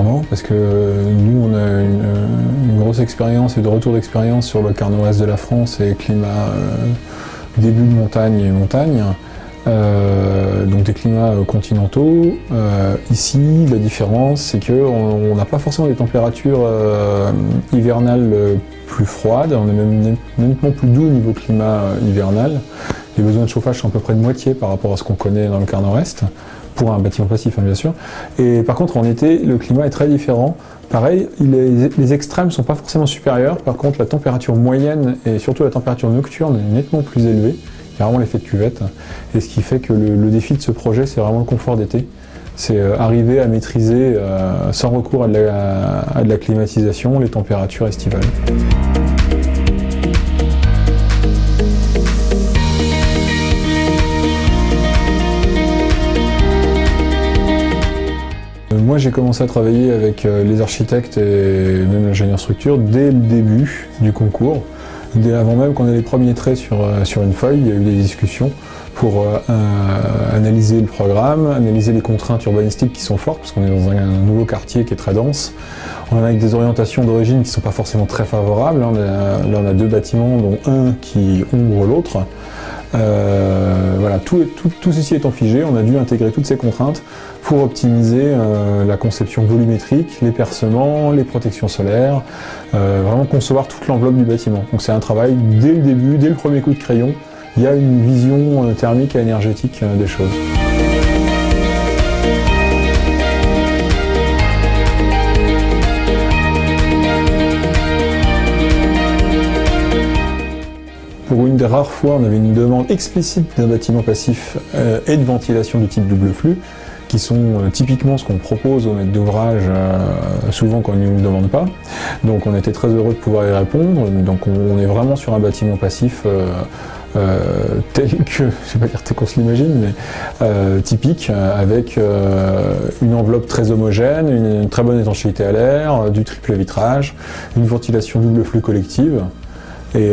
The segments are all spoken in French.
clairement, parce que nous on a une grosse expérience et de retour d'expérience sur le quart nord-est de la France et climat début de montagne et montagne. Donc des climats continentaux. Ici, la différence, c'est qu'on n'a pas forcément des températures hivernales plus froides, on est même nettement plus doux au niveau climat hivernal. Les besoins de chauffage sont à peu près de moitié par rapport à ce qu'on connaît dans le quart nord-est, pour un bâtiment passif bien sûr. Et par contre en été, le climat est très différent. Pareil, les extrêmes ne sont pas forcément supérieurs, par contre la température moyenne et surtout la température nocturne est nettement plus élevée. Il y a vraiment l'effet de cuvette, et ce qui fait que le défi de ce projet, c'est vraiment le confort d'été. C'est arriver à maîtriser, sans recours à de la climatisation, les températures estivales. Moi, j'ai commencé à travailler avec les architectes et même l'ingénieur structure dès le début du concours. Avant même qu'on ait les premiers traits sur une feuille, il y a eu des discussions pour analyser le programme, analyser les contraintes urbanistiques qui sont fortes, parce qu'on est dans un nouveau quartier qui est très dense. On est avec des orientations d'origine qui ne sont pas forcément très favorables. Là, on a deux bâtiments, dont un qui ombre l'autre. Voilà, tout ceci étant figé, on a dû intégrer toutes ces contraintes pour optimiser la conception volumétrique, les percements, les protections solaires, vraiment concevoir toute l'enveloppe du bâtiment. Donc c'est un travail dès le début, dès le premier coup de crayon, il y a une vision thermique et énergétique des choses. Pour une des rares fois, on avait une demande explicite d'un bâtiment passif et de ventilation du type double flux, qui sont typiquement ce qu'on propose aux maîtres d'ouvrage souvent quand ils ne nous demandent pas. Donc on était très heureux de pouvoir y répondre. Donc on est vraiment sur un bâtiment passif tel que, je ne vais pas dire tel qu'on se l'imagine, mais typique, avec une enveloppe très homogène, une très bonne étanchéité à l'air, du triple vitrage, une ventilation double flux collective, et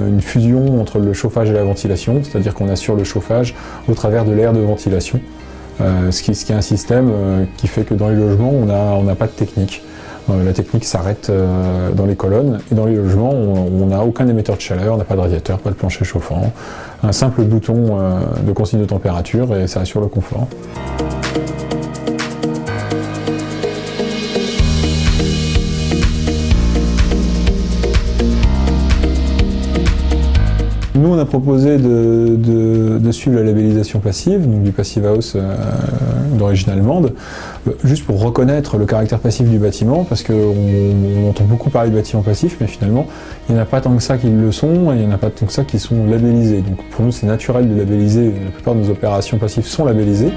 une fusion entre le chauffage et la ventilation, c'est-à-dire qu'on assure le chauffage au travers de l'air de ventilation, ce qui est un système qui fait que dans les logements, on n'a pas de technique. La technique s'arrête dans les colonnes, et dans les logements, on n'a aucun émetteur de chaleur, on n'a pas de radiateur, pas de plancher chauffant, un simple bouton de consigne de température et ça assure le confort. Nous, on a proposé de suivre la labellisation passive, donc du Passive House d'origine allemande, juste pour reconnaître le caractère passif du bâtiment, parce qu'on entend beaucoup parler de bâtiments passifs, mais finalement, il n'y en a pas tant que ça qui le sont, et il n'y en a pas tant que ça qui sont labellisés. Donc pour nous, c'est naturel de labelliser, la plupart de nos opérations passives sont labellisées.